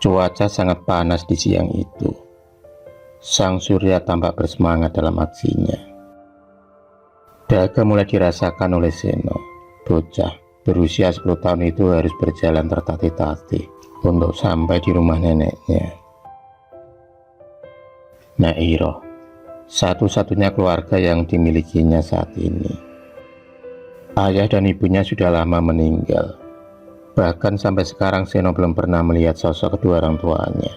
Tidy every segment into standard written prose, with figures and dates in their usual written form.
Cuaca sangat panas di siang itu. Sang surya tampak bersemangat dalam aksinya. Dahaga mulai dirasakan oleh Seno. Bocah berusia 10 tahun itu harus berjalan tertatih-tatih untuk sampai di rumah neneknya. Nek Iro, satu-satunya keluarga yang dimilikinya saat ini. Ayah dan ibunya sudah lama meninggal. Bahkan sampai sekarang Seno belum pernah melihat sosok kedua orang tuanya.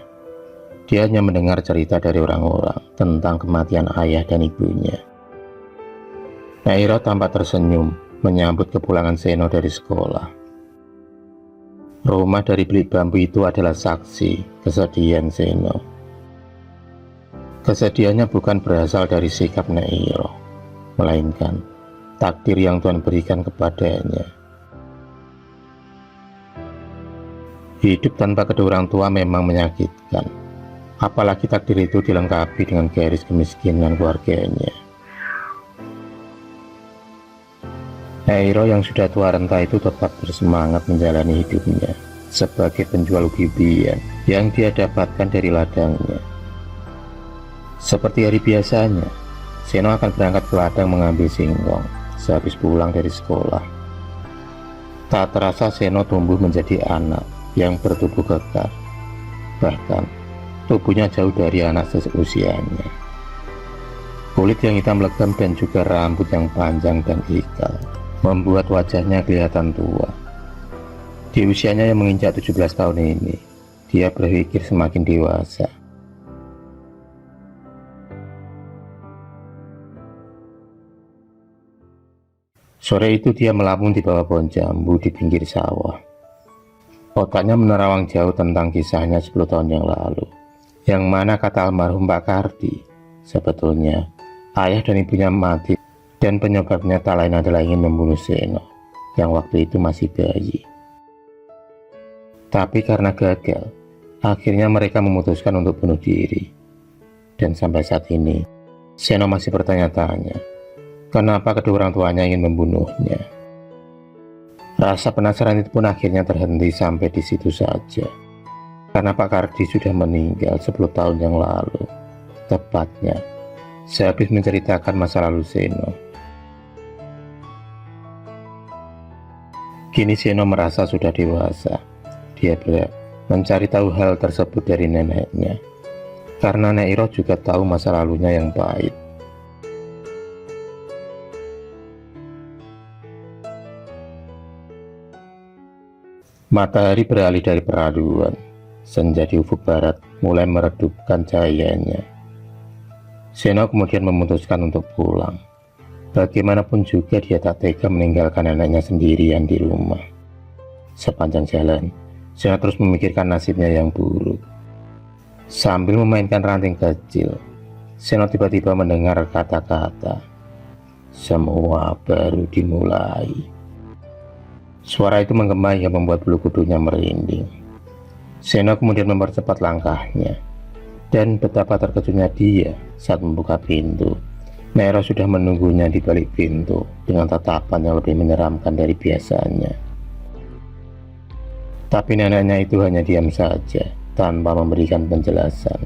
Dia hanya mendengar cerita dari orang-orang tentang kematian ayah dan ibunya. Nairo tampak tersenyum menyambut kepulangan Seno dari sekolah. Rumah dari bilik bambu itu adalah saksi kesedihan Seno. Kesedihannya bukan berasal dari sikap Nairo, melainkan takdir yang Tuhan berikan kepadanya. Hidup tanpa kedua orang tua memang menyakitkan, apalagi takdir itu dilengkapi dengan garis kemiskinan keluarganya. Nairo yang sudah tua renta itu tetap bersemangat menjalani hidupnya sebagai penjual ubi-ubian yang dia dapatkan dari ladangnya. Seperti hari biasanya, Seno akan berangkat ke ladang mengambil singkong sehabis pulang dari sekolah. Tak terasa Seno tumbuh menjadi anak yang bertubuh kekar, bahkan tubuhnya jauh dari anak seusianya. Kulit yang hitam legam dan juga rambut yang panjang dan ikal membuat wajahnya kelihatan tua. Di usianya yang menginjak 17 tahun ini, dia berpikir semakin dewasa. Sore itu dia melamun di bawah pohon jambu di pinggir sawah. Otaknya menerawang jauh tentang kisahnya 10 tahun yang lalu, yang mana kata almarhum Pak Kardi, sebetulnya ayah dan ibunya mati dan penyebabnya tak lain adalah ingin membunuh Seno yang waktu itu masih bayi. Tapi karena gagal, akhirnya mereka memutuskan untuk bunuh diri. Dan sampai saat ini, Seno masih bertanya-tanya, kenapa kedua orang tuanya ingin membunuhnya. Rasa penasaran itu pun akhirnya terhenti sampai di situ saja, karena Pak Kardi sudah meninggal 10 tahun yang lalu, tepatnya sehabis menceritakan masa lalu Seno. Kini Seno merasa sudah dewasa. Dia berat mencari tahu hal tersebut dari neneknya, karena Nairo juga tahu masa lalunya yang pahit. Matahari beralih dari peraduan, senja di ufuk barat mulai meredupkan cahayanya. Seno kemudian memutuskan untuk pulang. Bagaimanapun juga dia tak tega meninggalkan neneknya sendirian di rumah. Sepanjang jalan, Seno terus memikirkan nasibnya yang buruk. Sambil memainkan ranting kecil, Seno tiba-tiba mendengar kata-kata, "Semua baru dimulai." Suara itu menggema yang membuat bulu kudunya merinding. Seno kemudian mempercepat langkahnya, dan betapa terkejutnya dia saat membuka pintu. Nairo sudah menunggunya di balik pintu dengan tatapan yang lebih menyeramkan dari biasanya. Tapi neneknya itu hanya diam saja tanpa memberikan penjelasan.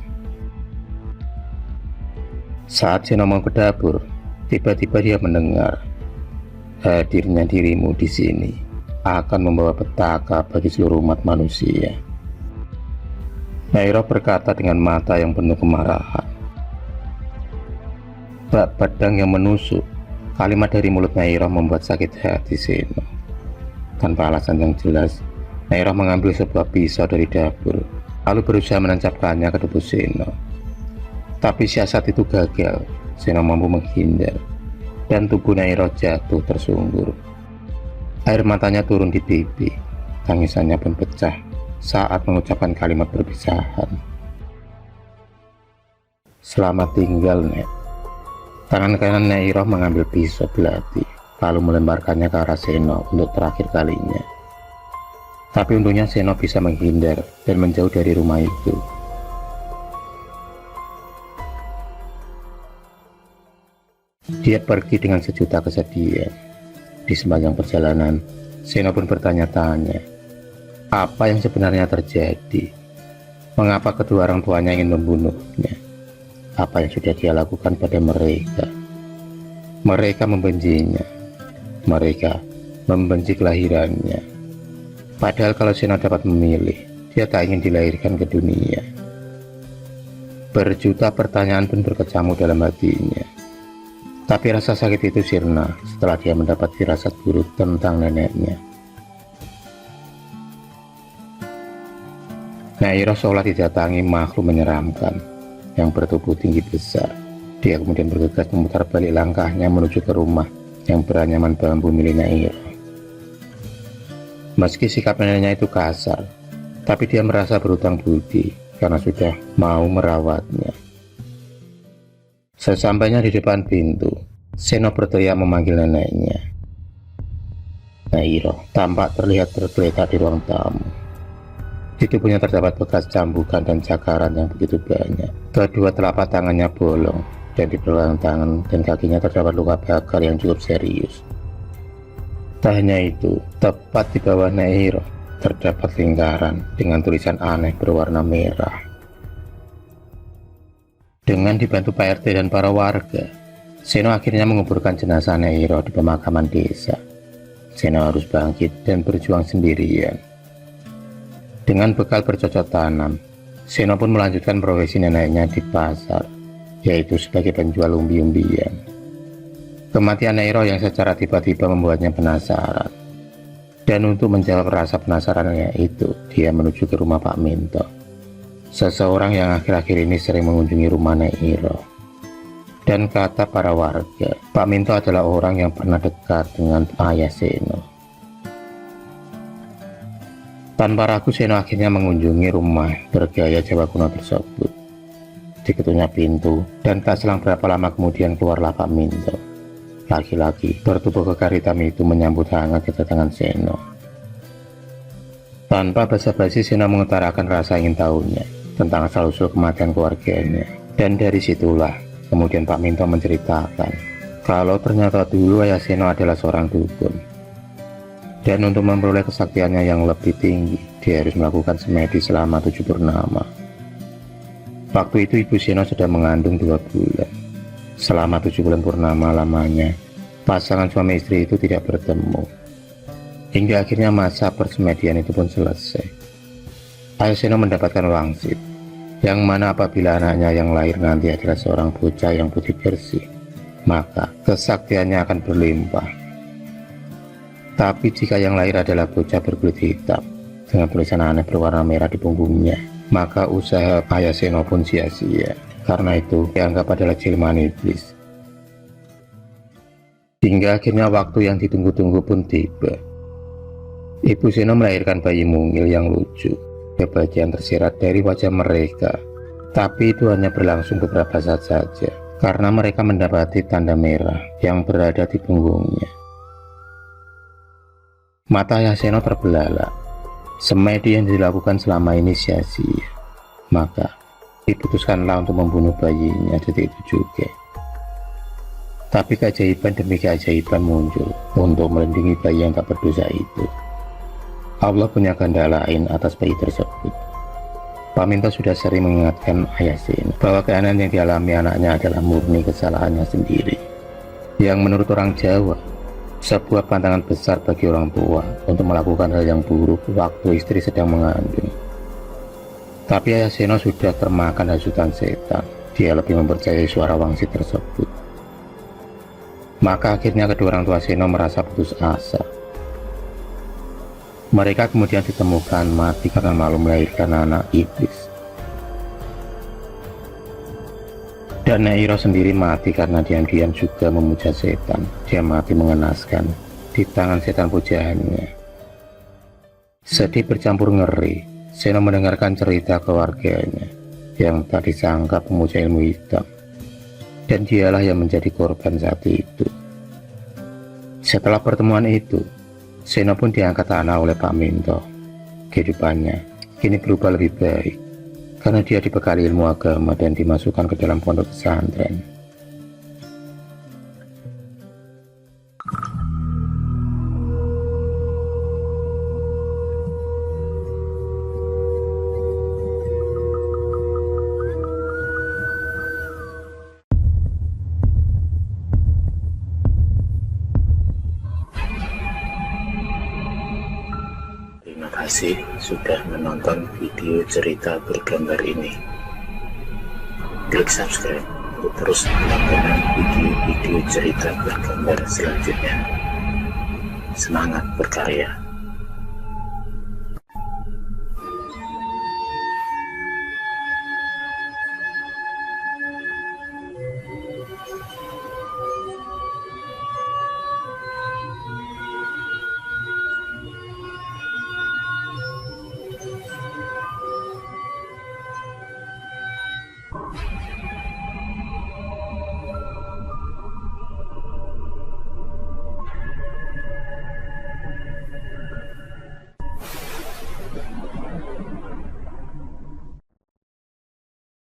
Saat Seno mau ke dapur, tiba-tiba dia mendengar, "Hadirnya dirimu di sini akan membawa petaka bagi seluruh umat manusia." Nairo berkata dengan mata yang penuh kemarahan. Bak pedang yang menusuk. Kalimat dari mulut Nairo membuat sakit hati Seno. Tanpa alasan yang jelas, Nairo mengambil sebuah pisau dari dapur, lalu berusaha menancapkannya ke tubuh Seno. Tapi siasat itu gagal. Seno mampu menghindar, dan tubuh Nairo jatuh tersungkur. Air matanya turun di pipi, tangisannya pun pecah saat mengucapkan kalimat perpisahan. "Selamat tinggal, Nek." Tangan kanan Nairo mengambil pisau belati, lalu melemparkannya ke arah Seno untuk terakhir kalinya. Tapi untungnya Seno bisa menghindar dan menjauh dari rumah itu. Dia pergi dengan sejuta kesedihan. Di sepanjang perjalanan, Seno pun bertanya-tanya, apa yang sebenarnya terjadi? Mengapa kedua orang tuanya ingin membunuhnya? Apa yang sudah dia lakukan pada mereka? Mereka membencinya. Mereka membenci kelahirannya. Padahal kalau Seno dapat memilih, dia tak ingin dilahirkan ke dunia. Berjuta pertanyaan pun berkecamuk dalam hatinya. Tapi rasa sakit itu sirna setelah dia mendapat firasat buruk tentang neneknya. Nyai Iro seolah didatangi makhluk menyeramkan yang bertubuh tinggi besar. Dia kemudian bergegas memutar balik langkahnya menuju ke rumah yang beranyaman bambu milik Nyai Iro. Meski sikap neneknya itu kasar, tapi dia merasa berutang budi karena sudah mau merawatnya. Sesampainya di depan pintu, Seno berteriak memanggil neneknya. Nyai Iro tampak terlihat tergeletak di ruang tamu. Di tubuhnya terdapat bekas cambukan dan cakaran yang begitu banyak. Kedua telapak tangannya bolong, dan di belakang tangan dan kakinya terdapat luka bakar yang cukup serius. Tak hanya itu, tepat di bawah Nyai Iro terdapat lingkaran dengan tulisan aneh berwarna merah. Dengan dibantu Pak RT dan para warga, Seno akhirnya menguburkan jenazah Nyai Iro di pemakaman desa. Seno harus bangkit dan berjuang sendirian. Dengan bekal bercocok tanam, Seno pun melanjutkan profesi neneknya di pasar, yaitu sebagai penjual umbi-umbian. Kematian Nyai Iro yang secara tiba-tiba membuatnya penasaran. Dan untuk menjawab rasa penasarannya itu, dia menuju ke rumah Pak Minto, seseorang yang akhir-akhir ini sering mengunjungi rumah Nyai Iro. Dan kata para warga, Pak Minto adalah orang yang pernah dekat dengan ayah Seno. Tanpa ragu, Seno akhirnya mengunjungi rumah bergaya Jawa kuno tersebut. Diketuknya pintu, dan tak selang berapa lama kemudian keluarlah Pak Minto. Laki-laki bertubuh kekar hitam itu menyambut hangat kedatangan Seno. Tanpa basa-basi, Seno mengutarakan rasa ingin tahunya tentang asal-usul kematian keluarganya. Dan dari situlah kemudian Pak Minto menceritakan kalau ternyata dulu ayah Seno adalah seorang dukun. Dan untuk memperoleh kesaktiannya yang lebih tinggi, dia harus melakukan semedi selama 7 purnama. Waktu itu ibu Seno sudah mengandung 2 bulan. Selama 7 bulan purnama lamanya, pasangan suami istri itu tidak bertemu. Hingga akhirnya masa persemedian itu pun selesai. Ayah Seno mendapatkan wangsit, yang mana apabila anaknya yang lahir nanti adalah seorang bocah yang putih bersih, maka kesaktiannya akan berlimpah. Tapi jika yang lahir adalah bocah berkulit hitam dengan tulisan aneh berwarna merah di punggungnya, maka usaha ayah Seno pun sia-sia. Karena itu dianggap adalah jelmaan iblis. Hingga akhirnya waktu yang ditunggu-tunggu pun tiba. Ibu Seno melahirkan bayi mungil yang lucu. Kebahagiaan tersirat dari wajah mereka. Tapi itu hanya berlangsung beberapa saat saja, karena mereka mendapati tanda merah yang berada di punggungnya. Mata ayah Seno terbelalak. Semedi yang dilakukan selama ini sia-sia. Maka diputuskanlah untuk membunuh bayinya detik itu juga. Tapi keajaiban demi keajaiban muncul untuk melindungi bayi yang tak berdosa itu. Allah punya kehendak lain atas bayi tersebut. Pak Minto sudah sering mengingatkan ayah Seno bahwa keanehan yang dialami anaknya adalah murni kesalahannya sendiri. Yang menurut orang Jawa, sebuah pantangan besar bagi orang tua untuk melakukan hal yang buruk waktu istri sedang mengandung. Tapi ayah Seno sudah termakan hasutan setan. Dia lebih mempercayai suara wangsit tersebut. Maka akhirnya kedua orang tua Seno merasa putus asa. Mereka kemudian ditemukan mati karena malu melahirkan anak iblis. Dan Nyai Iro sendiri mati karena diam-diam juga memuja setan. Dia mati mengenaskan di tangan setan pujaannya. Sedih bercampur ngeri, Seno mendengarkan cerita keluarganya yang tak disangka pemuja ilmu hitam. Dan dialah yang menjadi korban saat itu. Setelah pertemuan itu, Seno pun diangkat anak oleh Pak Minto. Kehidupannya kini berubah lebih baik, karena dia dibekali ilmu agama dan dimasukkan ke dalam pondok pesantren. kasih sudah menonton video cerita bergambar ini. Klik subscribe untuk terus menonton video-video cerita bergambar selanjutnya. Semangat berkarya.